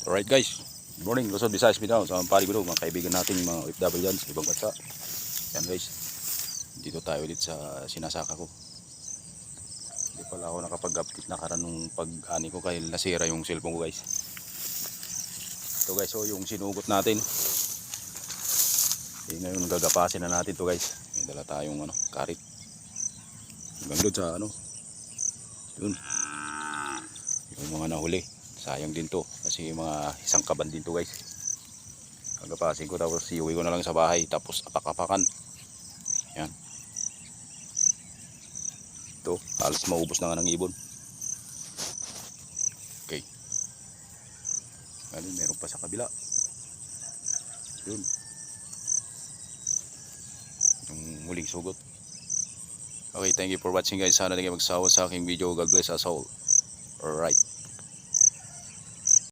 Alright guys, good morning, Luzon, Visayas, Mindanao. Sa pari ko mga kaibigan nating mga OFW dyan sa ibang bansa. Yan guys, dito tayo ulit sa sinasaka ko. Hindi pala ako nakapag-update na karan nung pag-ani ko kahit nasira yung cellphone ko guys. Ito guys, so yung sinugot natin. Ngayon gagapasin na natin to guys. May dala tayong karit. Hanggang doon sa yun. Yung mga nahuli. Sayang din to kasi mga isang kaban din to guys. Kagapasin ko tapos iuwi ko na lang sa bahay tapos apak-apakan. Yan. Ito, halos maubos na nga ng ibon. Okay. Ngayon meron pa sa kabila. Yun. Yung muling sugot. Okay, thank you for watching guys. Sana hindi kayo magsawa sa aking video. God bless us all. Alright.